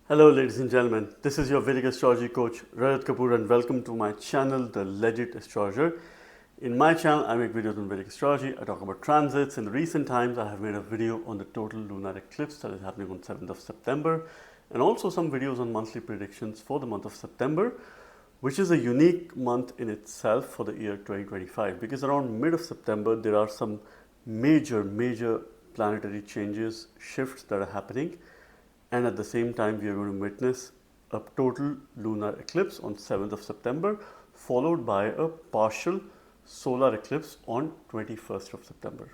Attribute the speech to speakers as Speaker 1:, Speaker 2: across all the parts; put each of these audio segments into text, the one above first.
Speaker 1: Hello ladies and gentlemen, this is your Vedic astrology coach Rajat Kapoor and welcome to my channel, The Legit Astrologer. In my channel, I make videos on Vedic astrology, I talk about transits. In recent times, I have made a video on the total lunar eclipse that is happening on 7th of September and also some videos on monthly predictions for the month of September, which is a unique month in itself for the year 2025 because around mid of September, there are some major planetary changes, shifts that are happening. And at the same time, we are going to witness a total lunar eclipse on 7th of September, followed by a partial solar eclipse on 21st of September.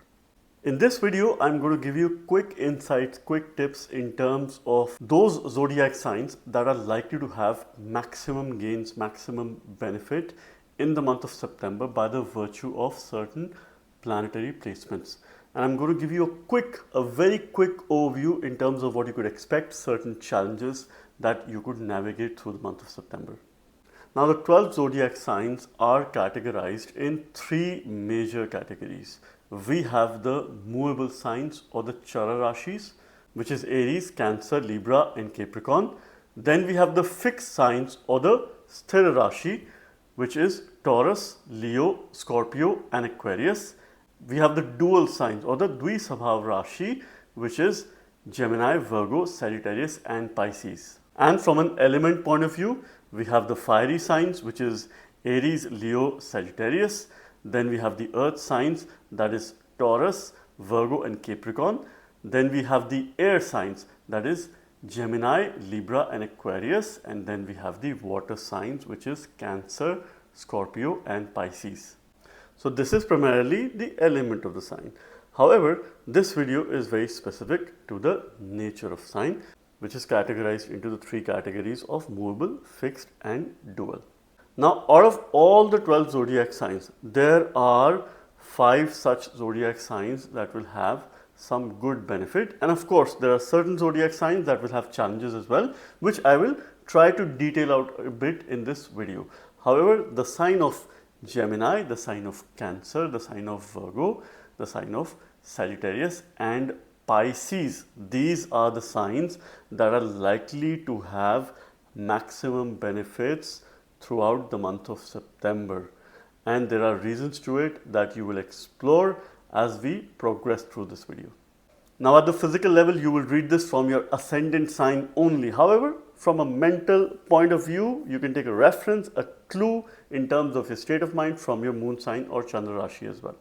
Speaker 1: In this video, I'm going to give you quick insights, quick tips in terms of those zodiac signs that are likely to have maximum gains, maximum benefit in the month of September by the virtue of certain planetary placements. And I'm going to give you a very quick overview in terms of what you could expect, certain challenges that you could navigate through the month of September. Now, the 12 zodiac signs are categorized in three major categories. We have the movable signs or the Chara Rashis, which is Aries, Cancer, Libra, and Capricorn. Then we have the fixed signs or the Sthira Rashi, which is Taurus, Leo, Scorpio, and Aquarius. We have the dual signs or the Dvisabhav Rashi, which is Gemini, Virgo, Sagittarius, and Pisces. And from an element point of view, we have the fiery signs, which is Aries, Leo, Sagittarius. Then we have the earth signs, that is Taurus, Virgo, and Capricorn. Then we have the air signs, that is Gemini, Libra, and Aquarius. And then we have the water signs, which is Cancer, Scorpio, and Pisces. So this is primarily the element of the sign. However, this video is very specific to the nature of sign, which is categorized into the three categories of movable, fixed, and dual. Now, out of all the 12 zodiac signs, there are 5 such zodiac signs that will have some good benefit. And of course, there are certain zodiac signs that will have challenges as well, which I will try to detail out a bit in this video. However, the sign of Gemini, the sign of Cancer, the sign of Virgo, the sign of Sagittarius, and Pisces. These are the signs that are likely to have maximum benefits throughout the month of September. And there are reasons to it that you will explore as we progress through this video. Now, at the physical level, you will read this from your ascendant sign only. However, from a mental point of view, you can take a reference, a clue in terms of your state of mind from your moon sign or Chandra Rashi as well.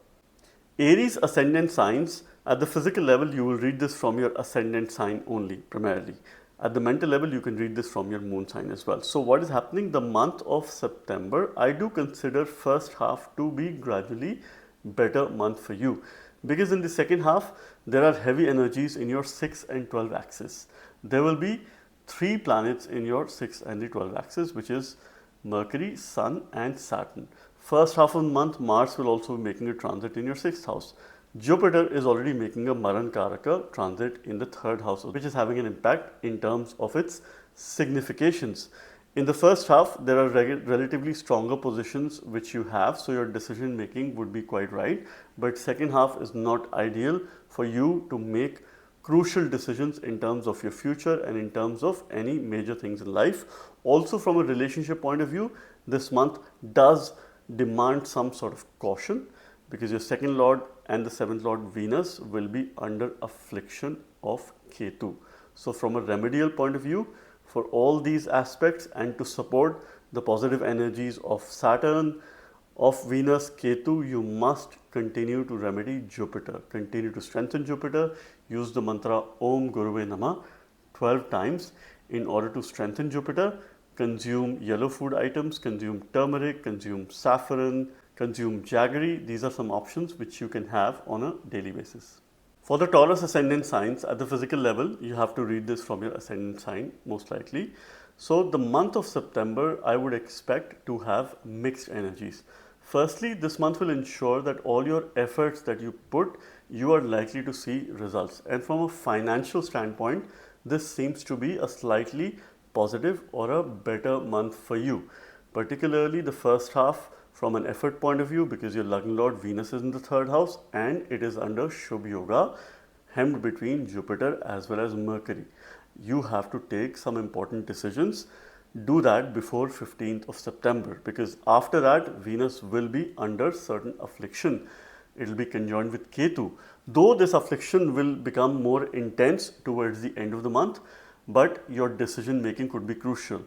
Speaker 1: Aries ascendant signs, at the physical level, you will read this from your ascendant sign only, primarily. At the mental level, you can read this from your moon sign as well. So what is happening? The month of September, I do consider first half to be gradually better month for you. Because in the second half, there are heavy energies in your 6 and 12 axis. There will be 3 planets in your 6 and the 12 axis, which is Mercury, Sun, and Saturn. First half of the month, Mars will also be making a transit in your 6th house. Jupiter is already making a Maran Karaka transit in the 3rd house, which is having an impact in terms of its significations. In the first half, there are relatively stronger positions which you have, so your decision making would be quite right. But second half is not ideal for you to make crucial decisions in terms of your future and in terms of any major things in life. Also, from a relationship point of view, this month does demand some sort of caution because your second lord and the 7th lord Venus will be under affliction of Ketu. So, from a remedial point of view, for all these aspects and to support the positive energies of Saturn, of Venus, Ketu, you must continue to remedy Jupiter, continue to strengthen Jupiter, use the mantra Om Guruve Namah 12 times in order to strengthen Jupiter. Consume yellow food items, consume turmeric, consume saffron, consume jaggery. These are some options which you can have on a daily basis. For the Taurus ascendant signs, at the physical level, you have to read this from your ascendant sign most likely. So the month of September, I would expect to have mixed energies. Firstly, this month will ensure that all your efforts that you put, you are likely to see results. And from a financial standpoint, this seems to be a slightly positive or a better month for you. Particularly the first half from an effort point of view, because your Lagna Lord Venus is in the 3rd house and it is under Shubh Yoga, hemmed between Jupiter as well as Mercury. you have to take some important decisions. Do that before 15th of September, because after that Venus will be under certain affliction. It will be conjoined with Ketu. Though this affliction will become more intense towards the end of the month, but your decision making could be crucial.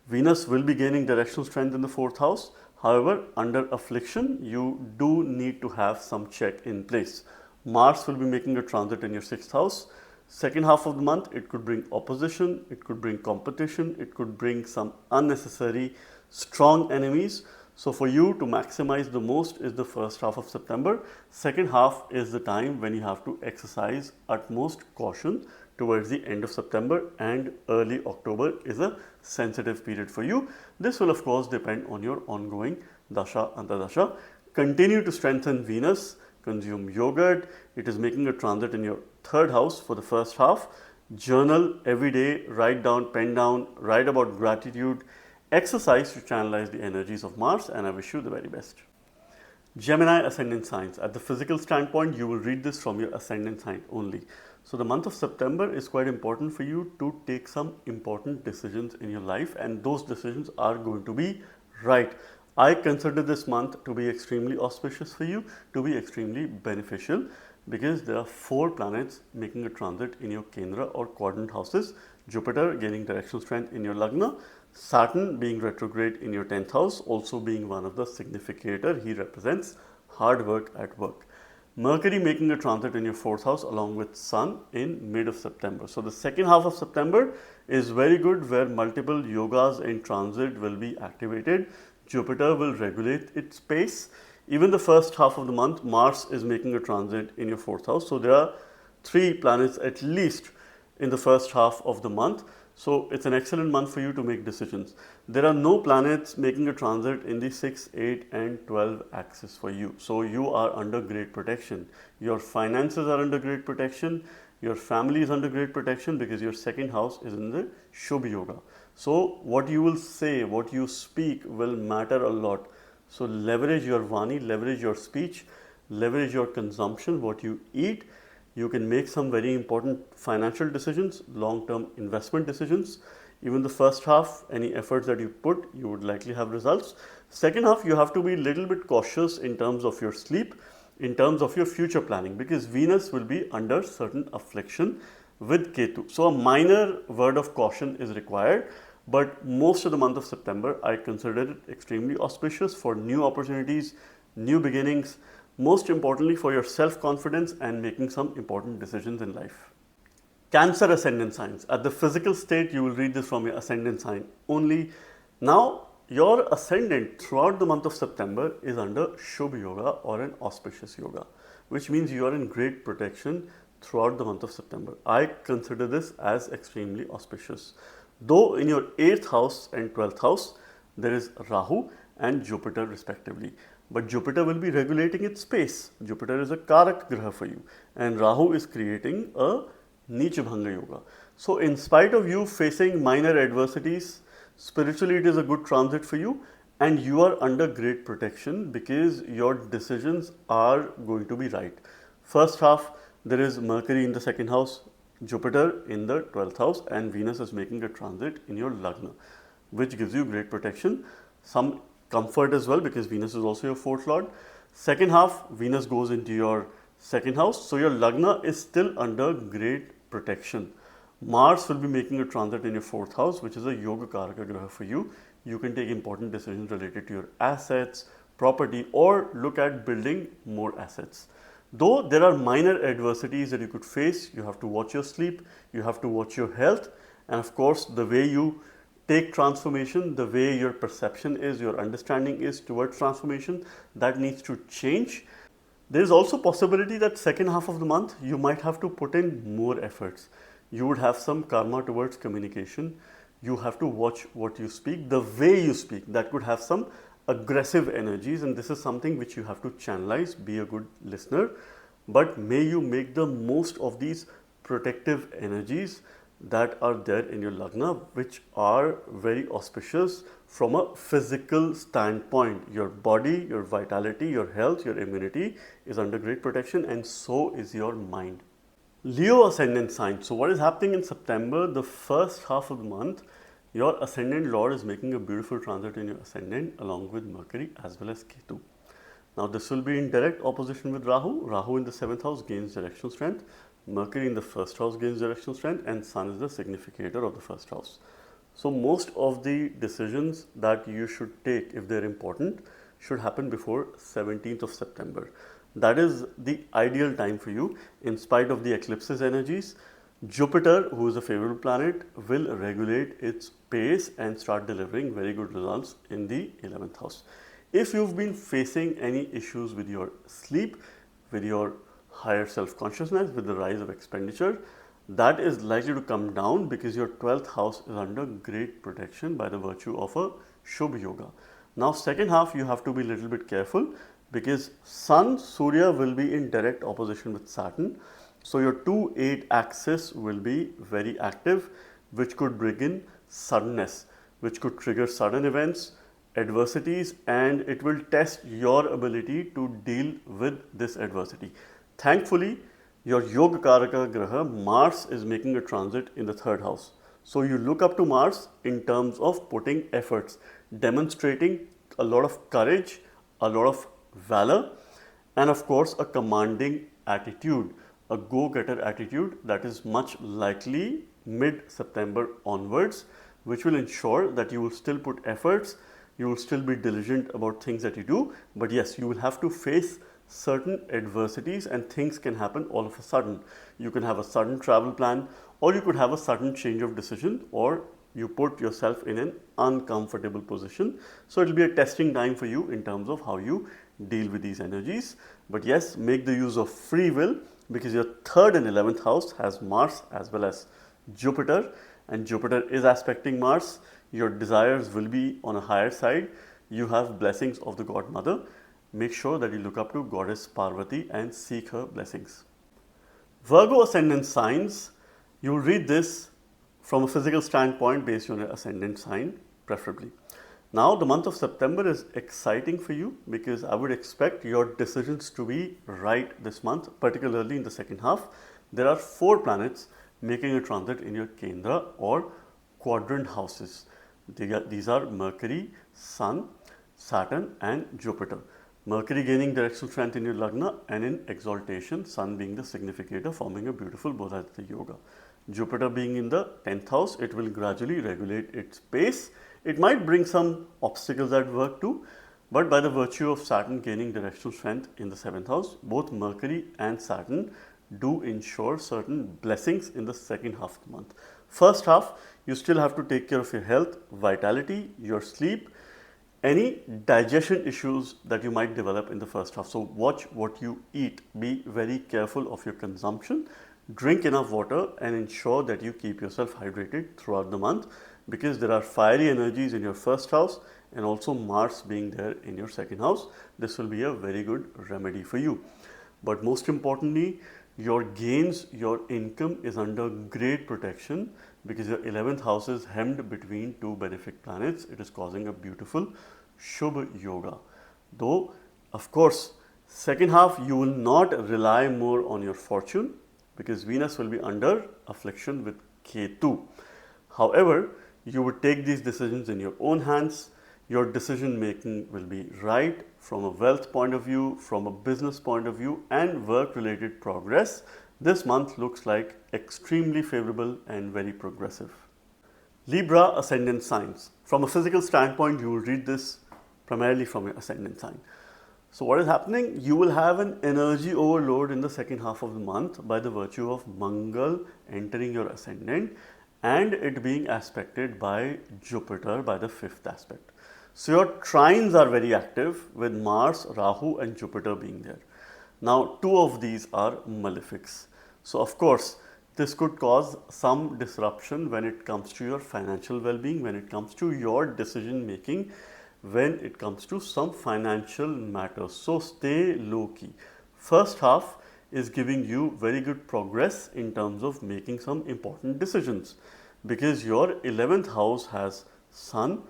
Speaker 1: Venus will be gaining directional strength in the 4th house. However, under affliction, you do need to have some check in place. Mars will be making a transit in your 6th house. Second half of the month, it could bring opposition, it could bring competition, it could bring some unnecessary strong enemies. So for you to maximize the most is the first half of September. Second half is the time when you have to exercise utmost caution. Towards the end of September and early October is a sensitive period for you. This will of course depend on your ongoing Dasha Antardasha. Continue to strengthen Venus, consume yogurt. It is making a transit in your 3rd house for the first half. Journal every day, write down, pen down, write about gratitude, exercise to channelize the energies of Mars, and I wish you the very best. Gemini ascendant signs. At the physical standpoint, you will read this from your ascendant sign only. So the month of September is quite important for you to take some important decisions in your life, and those decisions are going to be right. I consider this month to be extremely auspicious for you, to be extremely beneficial, because there are 4 planets making a transit in your Kendra or quadrant houses. Jupiter gaining directional strength in your Lagna, Saturn being retrograde in your 10th house, also being one of the significator. He represents hard work at work. Mercury making a transit in your 4th house along with Sun in mid of September. So the second half of September is very good, where multiple yogas in transit will be activated. Jupiter will regulate its pace. Even the first half of the month, Mars is making a transit in your 4th house. So there are 3 planets at least in the first half of the month. So it's an excellent month for you to make decisions. There are no planets making a transit in the 6, 8 and 12 axis for you. So you are under great protection. Your finances are under great protection. Your family is under great protection, because your 2nd house is in the Shubh Yoga. So what you will say, what you speak will matter a lot. So leverage your Vani, leverage your speech, leverage your consumption, what you eat. You can make some very important financial decisions, long-term investment decisions. Even the first half, any efforts that you put, you would likely have results. Second half, you have to be a little bit cautious in terms of your sleep, in terms of your future planning, because Venus will be under certain affliction with Ketu. So a minor word of caution is required, but most of the month of September, I consider it extremely auspicious for new opportunities, new beginnings, most importantly for your self-confidence and making some important decisions in life. Cancer ascendant signs. At the physical state, you will read this from your ascendant sign only. Now, your ascendant throughout the month of September is under Shubh Yoga or an auspicious yoga, which means you are in great protection throughout the month of September. I consider this as extremely auspicious. Though in your 8th house and 12th house, there is Rahu and Jupiter respectively. But Jupiter will be regulating its space. Jupiter is a Karak Graha for you, and Rahu is creating a Neecha Bhanga Yoga. So in spite of you facing minor adversities, spiritually it is a good transit for you, and you are under great protection because your decisions are going to be right. First half, there is Mercury in the 2nd house, Jupiter in the 12th house, and Venus is making a transit in your Lagna, which gives you great protection. Some comfort as well, because Venus is also your 4th lord. Second half, Venus goes into your 2nd house, so your Lagna is still under great protection. Mars will be making a transit in your 4th house, which is a Yoga Karaka Graha for you. You can take important decisions related to your assets, property, or look at building more assets. Though there are minor adversities that you could face, you have to watch your sleep, you have to watch your health, and of course the way you take transformation, the way your perception is, your understanding is towards transformation, that needs to change. There is also possibility that second half of the month, you might have to put in more efforts. You would have some karma towards communication. You have to watch what you speak, the way you speak, that could have some aggressive energies, and this is something which you have to channelize, be a good listener. But may you make the most of these protective energies that are there in your Lagna, which are very auspicious from a physical standpoint. Your body, your vitality, your health, your immunity is under great protection, and so is your mind. Leo ascendant sign. So what is happening in September, the first half of the month, your ascendant lord is making a beautiful transit in your ascendant along with Mercury as well as Ketu. Now this will be in direct opposition with Rahu. Rahu in the 7th house gains directional strength. Mercury in the first house gains directional strength, and Sun is the significator of the first house. So most of the decisions that you should take, if they're important, should happen before 17th of September. That is the ideal time for you. In spite of the eclipses energies, Jupiter, who is a favorable planet, will regulate its pace and start delivering very good results in the 11th house. If you've been facing any issues with your sleep, with your higher self-consciousness, with the rise of expenditure, that is likely to come down because your 12th house is under great protection by the virtue of a Shubh Yoga. Now, second half, you have to be a little bit careful because Sun, Surya will be in direct opposition with Saturn. So, your 2-8 axis will be very active, which could bring in suddenness, which could trigger sudden events, adversities, and it will test your ability to deal with this adversity. Thankfully, your Yoga Karaka Graha, Mars, is making a transit in the 3rd house. So you look up to Mars in terms of putting efforts, demonstrating a lot of courage, a lot of valor, and of course a commanding attitude, a go-getter attitude that is much likely mid-September onwards, which will ensure that you will still put efforts, you will still be diligent about things that you do, but yes, you will have to face certain adversities and things can happen all of a sudden. You can have a sudden travel plan, or you could have a sudden change of decision, or you put yourself in an uncomfortable position. So it will be a testing time for you in terms of how you deal with these energies. But yes, make the use of free will because your 3rd and 11th house has Mars as well as Jupiter, and Jupiter is aspecting Mars. Your desires will be on a higher side. You have blessings of the God Mother. Make sure that you look up to Goddess Parvati and seek her blessings. Virgo ascendant signs, you will read this from a physical standpoint based on your ascendant sign, preferably. Now, the month of September is exciting for you because I would expect your decisions to be right this month, particularly in the second half. There are 4 planets making a transit in your Kendra or quadrant houses. These are Mercury, Sun, Saturn, and Jupiter. Mercury gaining directional strength in your Lagna and in exaltation, Sun being the significator, forming a beautiful Bodhidharma Yoga. Jupiter being in the 10th house, it will gradually regulate its pace. It might bring some obstacles at work too, but by the virtue of Saturn gaining directional strength in the 7th house, both Mercury and Saturn do ensure certain blessings in the second half of the month. First half, you still have to take care of your health, vitality, your sleep, any digestion issues that you might develop in the first half. So watch what you eat. Be very careful of your consumption. Drink enough water and ensure that you keep yourself hydrated throughout the month because there are fiery energies in your first house and also Mars being there in your second house. This will be a very good remedy for you. But most importantly, your gains, your income is under great protection because your 11th house is hemmed between 2 benefic planets. It is causing a beautiful Shubh Yoga. Though, of course, second half you will not rely more on your fortune because Venus will be under affliction with Ketu. However, you would take these decisions in your own hands. Your decision making will be right from a wealth point of view, from a business point of view, and work related progress. This month looks like extremely favorable and very progressive. Libra ascendant signs. From a physical standpoint, you will read this primarily from your ascendant sign. So what is happening? You will have an energy overload in the second half of the month by the virtue of Mangal entering your ascendant and it being aspected by Jupiter by the 5th aspect. So your trines are very active with Mars, Rahu and Jupiter being there. Now 2 of these are malefics. So of course, this could cause some disruption when it comes to your financial well-being, when it comes to your decision making, when it comes to some financial matters. So stay low key. First half is giving you very good progress in terms of making some important decisions because your 11th house has Sun,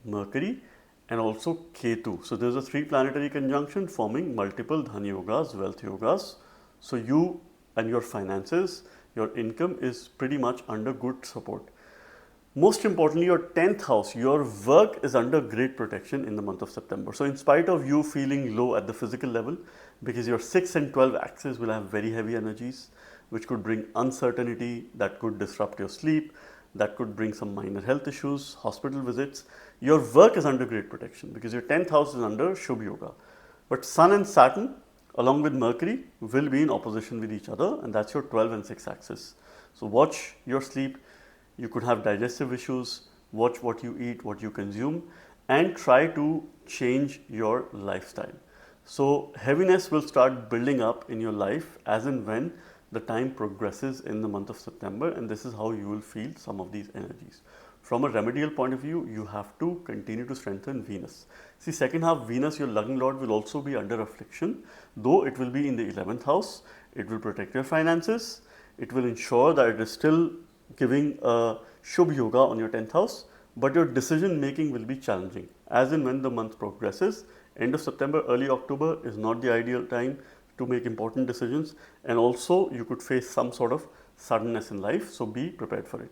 Speaker 1: Mercury and also Ketu. So there's a 3 planetary conjunction forming multiple Dhan Yogas, wealth yogas. So you and your finances, your income is pretty much under good support. Most importantly, your 10th house, your work is under great protection in the month of September. So in spite of you feeling low at the physical level, because your 6 and 12 axis will have very heavy energies, which could bring uncertainty, that could disrupt your sleep, that could bring some minor health issues, hospital visits. Your work is under great protection because your 10th house is under Shubh Yoga. But Sun and Saturn, along with Mercury, will be in opposition with each other, and that's your 12 and 6 axis. So watch your sleep. You could have digestive issues. Watch what you eat, what you consume, and try to change your lifestyle. So heaviness will start building up in your life as and when the time progresses in the month of September, and this is how you will feel some of these energies. From a remedial point of view, you have to continue to strengthen Venus. See, second half Venus, your Lagna Lord, will also be under affliction, though it will be in the 11th house. It will protect your finances. It will ensure that it is still giving a Shubh Yoga on your 10th house, but your decision making will be challenging as and when the month progresses. End of September, early October is not the ideal time to make important decisions, and also you could face some sort of suddenness in life, so be prepared for it.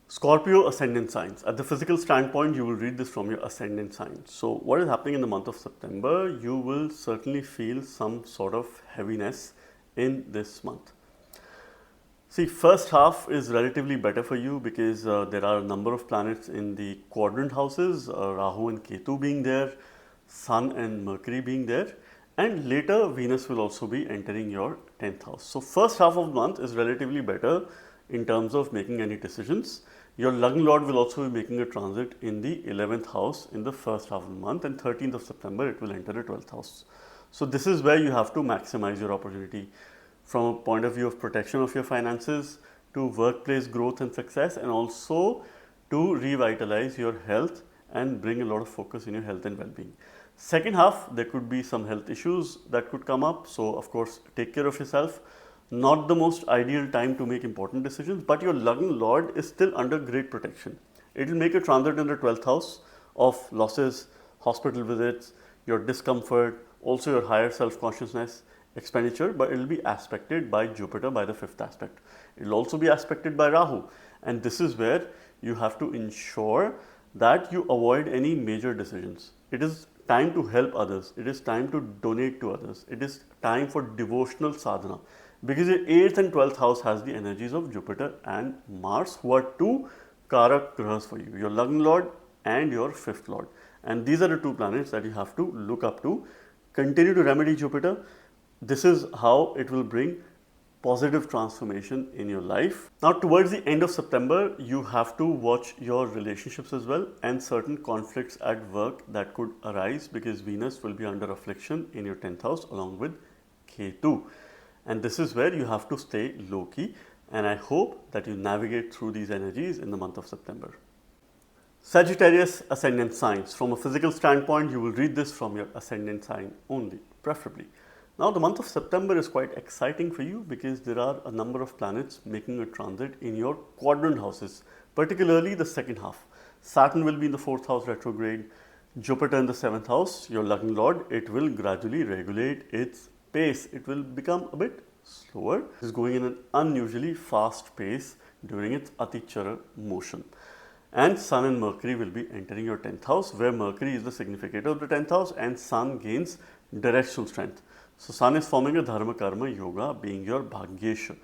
Speaker 1: Scorpio ascendant signs. At the physical standpoint, you will read this from your ascendant sign. So what is happening in the month of September? You will certainly feel some sort of heaviness in this month. See, first half is relatively better for you because there are a number of planets in the quadrant houses, Rahu and Ketu being there, Sun and Mercury being there, and later Venus will also be entering your 10th house. So first half of the month is relatively better in terms of making any decisions. Your Lagna Lord will also be making a transit in the 11th house in the first half of the month, and 13th of September it will enter the 12th house. So this is where you have to maximize your opportunity from a point of view of protection of your finances, to workplace growth and success, and also to revitalize your health and bring a lot of focus in your health and well-being. Second half, there could be some health issues that could come up. So of course, take care of yourself. Not the most ideal time to make important decisions, but your Lagna Lord is still under great protection. It will make a transit in the 12th house of losses, hospital visits, your discomfort, also your higher self-consciousness, expenditure, but it will be aspected by Jupiter by the 5th aspect. It will also be aspected by Rahu, and this is where you have to ensure that you avoid any major decisions. It is time to help others. It is time to donate to others. It is time for devotional sadhana, because your 8th and 12th house has the energies of Jupiter and Mars, who are two Karak grahas for you, your Lagna Lord and your 5th Lord. And these are the two planets that you have to look up to. Continue to remedy Jupiter. This is how it will bring positive transformation in your life. Now, towards the end of September, you have to watch your relationships as well, and certain conflicts at work that could arise because Venus will be under affliction in your 10th house along with Ketu. And this is where you have to stay low key, and I hope that you navigate through these energies in the month of September. Sagittarius ascendant signs. From a physical standpoint, you will read this from your ascendant sign only, preferably. Now, the month of September is quite exciting for you because there are a number of planets making a transit in your quadrant houses, particularly the second half. Saturn will be in the 4th house retrograde, Jupiter in the 7th house, your Lagna Lord. It will gradually regulate its pace. It will become a bit slower. It is going in an unusually fast pace during its Atichara motion. And Sun and Mercury will be entering your 10th house, where Mercury is the significator of the 10th house and Sun gains directional strength. So Sun is forming a Dharma Karma Yoga, being your Bhagyesha.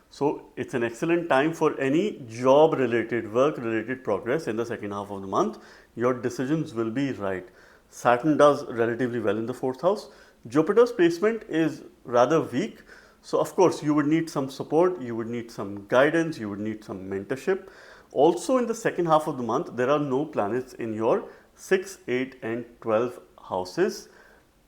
Speaker 1: So it's an excellent time for any job related, work related progress in the second half of the month. Your decisions will be right. Saturn does relatively well in the 4th house. Jupiter's placement is rather weak. So of course you would need some support, you would need some guidance, you would need some mentorship. Also in the second half of the month, there are no planets in your 6, 8 and 12 houses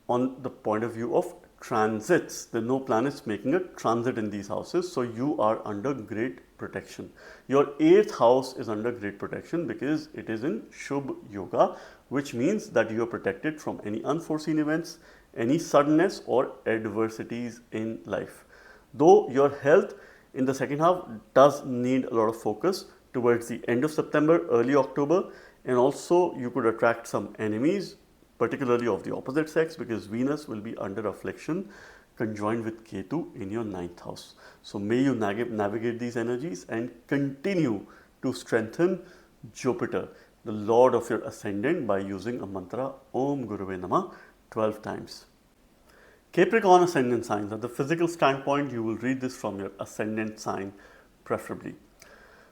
Speaker 1: on the point of view of transits. There are no planets making a transit in these houses, so you are under great protection. Your 8th house is under great protection because it is in Shubh Yoga, which means that you are protected from any unforeseen events, any suddenness or adversities in life. Though your health in the second half does need a lot of focus towards the end of September, early October, and also you could attract some enemies, particularly of the opposite sex, because Venus will be under affliction conjoined with Ketu in your 9th house. So may you navigate these energies and continue to strengthen Jupiter, the lord of your ascendant, by using a mantra Om Guruve Namah 12 times. Capricorn ascendant signs. At the physical standpoint, you will read this from your ascendant sign preferably.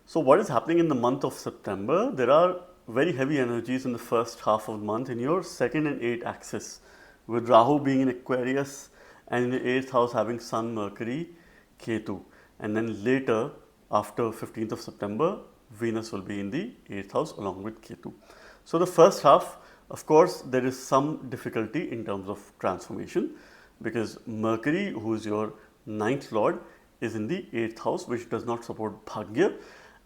Speaker 1: So what is happening in the month of September? There are very heavy energies in the first half of the month in your 2nd and 8th axis, with Rahu being in Aquarius and in the 8th house having Sun, Mercury, Ketu. And then later, after 15th of September, Venus will be in the 8th house along with Ketu. So the first half, of course, there is some difficulty in terms of transformation, because Mercury, who is your 9th lord, is in the 8th house, which does not support Bhagya,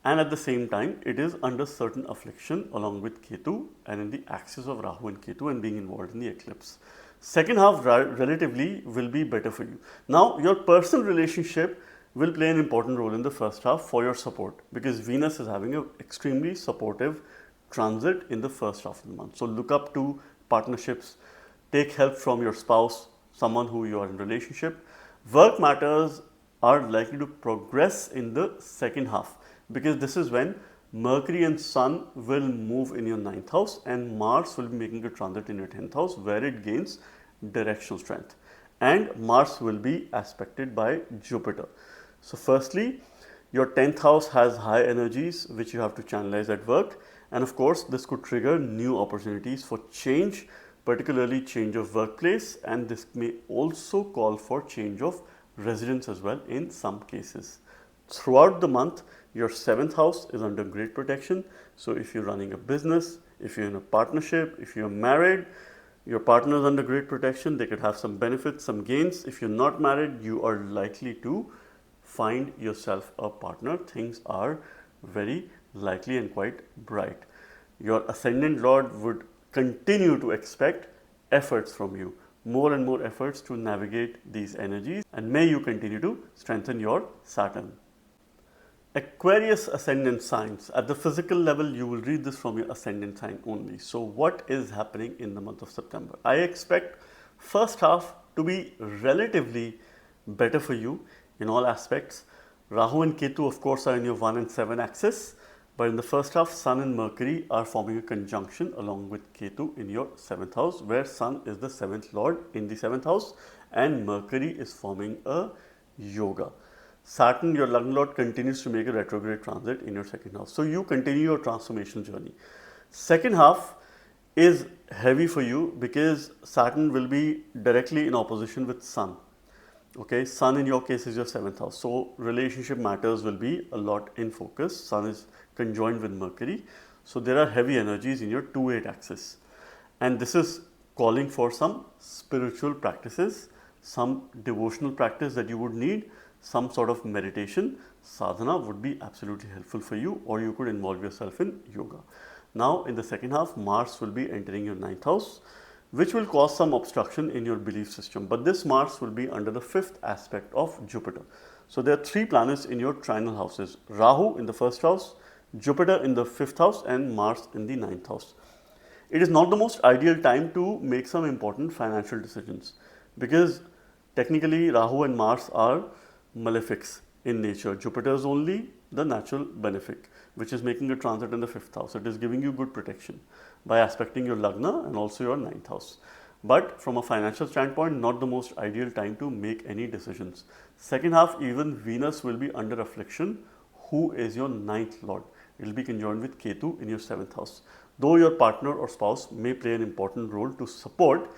Speaker 1: and at the same time it is under certain affliction along with Ketu and in the axis of Rahu and Ketu and being involved in the eclipse. Second half relatively will be better for you. Now your personal relationship will play an important role in the first half for your support, because Venus is having an extremely supportive transit in the first half of the month. So look up to partnerships, take help from your spouse, someone who you are in relationship. Work matters are likely to progress in the second half, because this is when Mercury and Sun will move in your 9th house and Mars will be making a transit in your 10th house, where it gains directional strength, and Mars will be aspected by Jupiter. So firstly, your 10th house has high energies which you have to channelize at work, and of course this could trigger new opportunities for change, particularly change of workplace, and this may also call for change of residence as well in some cases. Throughout the month, your 7th house is under great protection. So if you're running a business, if you're in a partnership, if you're married, your partner is under great protection. They could have some benefits, some gains. If you're not married, you are likely to find yourself a partner. Things are very likely and quite bright. Your ascendant lord would continue to expect efforts from you, more and more efforts to navigate these energies, and may you continue to strengthen your Saturn. Aquarius ascendant signs. At the physical level, you will read this from your ascendant sign only. So what is happening in the month of September? I expect first half to be relatively better for you in all aspects. Rahu and Ketu, of course, are in your 1 and 7 axis, but in the first half, Sun and Mercury are forming a conjunction along with Ketu in your 7th house, where Sun is the 7th lord in the 7th house and Mercury is forming a yoga. Saturn, your Lagna lord, continues to make a retrograde transit in your 2nd house. So you continue your transformational journey. Second half is heavy for you because Saturn will be directly in opposition with Sun. Okay, Sun in your case is your 7th house. So relationship matters will be a lot in focus. Sun is conjoined with Mercury. So there are heavy energies in your 2-8 axis. And this is calling for some spiritual practices, some devotional practice that you would need. Some sort of meditation, sadhana would be absolutely helpful for you, or you could involve yourself in yoga. Now in the second half, Mars will be entering your 9th house, which will cause some obstruction in your belief system. But this Mars will be under the 5th aspect of Jupiter. So there are 3 planets in your trinal houses: Rahu in the 1st house, Jupiter in the 5th house, and Mars in the 9th house. It is not the most ideal time to make some important financial decisions, because technically Rahu and Mars are malefics in nature. Jupiter is only the natural benefic, which is making a transit in the 5th house. It is giving you good protection by aspecting your Lagna and also your 9th house. But from a financial standpoint, not the most ideal time to make any decisions. Second half, even Venus will be under affliction, who is your 9th lord. It will be conjoined with Ketu in your 7th house. Though your partner or spouse may play an important role to support,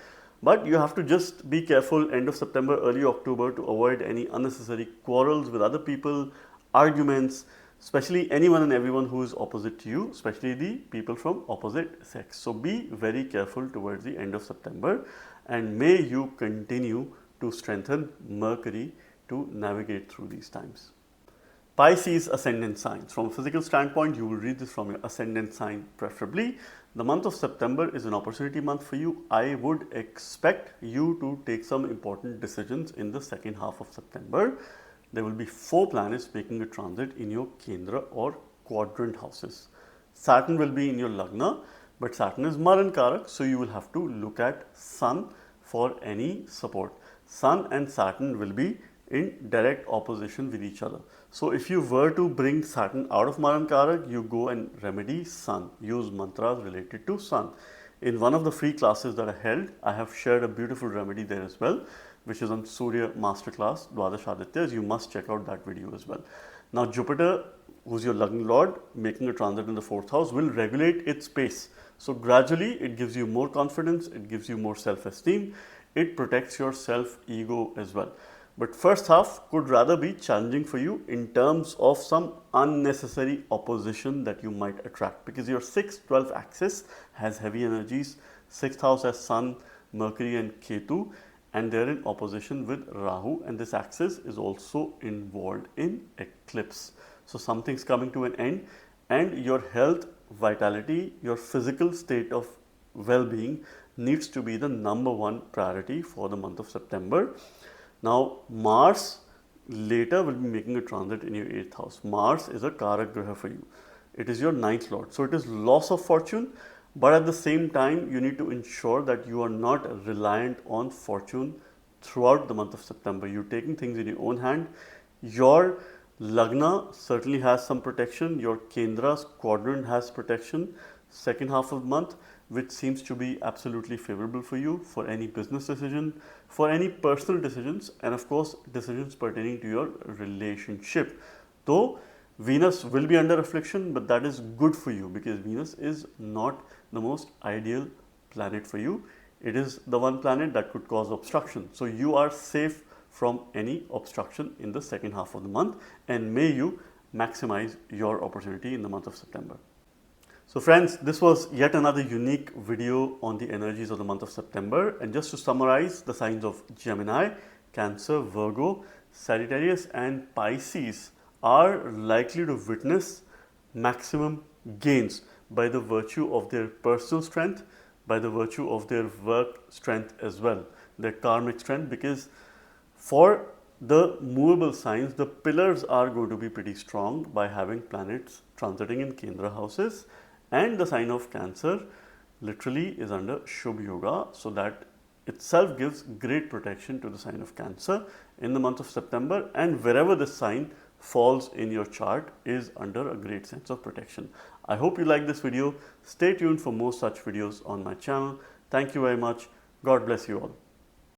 Speaker 1: but you have to just be careful end of September, early October, to avoid any unnecessary quarrels with other people, arguments, especially anyone and everyone who is opposite to you, especially the people from opposite sex. So be very careful towards the end of September, and may you continue to strengthen Mercury to navigate through these times. Pisces ascendant signs. From a physical standpoint, you will read this from your ascendant sign preferably. The month of September is an opportunity month for you. I would expect you to take some important decisions in the second half of September. There will be 4 planets making a transit in your Kendra or quadrant houses. Saturn will be in your Lagna, but Saturn is Maran Karak, so you will have to look at Sun for any support. Sun and Saturn will be in direct opposition with each other. So if you were to bring Saturn out of Maran Karak, you go and remedy Sun, use mantras related to Sun. In one of the free classes that I held, I have shared a beautiful remedy there as well, which is on Surya Masterclass, Dwadash Adityas. You must check out that video as well. Now Jupiter, who's your Lagna Lord, making a transit in the 4th house, will regulate its pace. So gradually it gives you more confidence, it gives you more self-esteem, it protects your self-ego as well. But first half could rather be challenging for you in terms of some unnecessary opposition that you might attract, because your 6-12 axis has heavy energies. 6th house has Sun, Mercury and Ketu, and they're in opposition with Rahu, and this axis is also involved in eclipse. So something's coming to an end, and your health, vitality, your physical state of well-being needs to be the #1 priority for the month of September. Now Mars later will be making a transit in your 8th house. Mars is a Karak Graha for you. It is your 9th lord. So it is loss of fortune, but at the same time you need to ensure that you are not reliant on fortune throughout the month of September. You're taking things in your own hand. Your Lagna certainly has some protection. Your Kendra's quadrant has protection. Second half of the month, which seems to be absolutely favorable for you for any business decision, for any personal decisions, and of course decisions pertaining to your relationship. Though Venus will be under affliction, but that is good for you because Venus is not the most ideal planet for you. It is the one planet that could cause obstruction. So you are safe from any obstruction in the second half of the month, and may you maximize your opportunity in the month of September. So friends, this was yet another unique video on the energies of the month of September. And just to summarize, the signs of Gemini, Cancer, Virgo, Sagittarius and Pisces are likely to witness maximum gains by the virtue of their personal strength, by the virtue of their work strength as well, their karmic strength, because for the movable signs, the pillars are going to be pretty strong by having planets transiting in Kendra houses. And the sign of Cancer literally is under Shubh Yoga, so that itself gives great protection to the sign of Cancer in the month of September, and wherever this sign falls in your chart is under a great sense of protection. I hope you like this video. Stay tuned for more such videos on my channel. Thank you very much. God bless you all.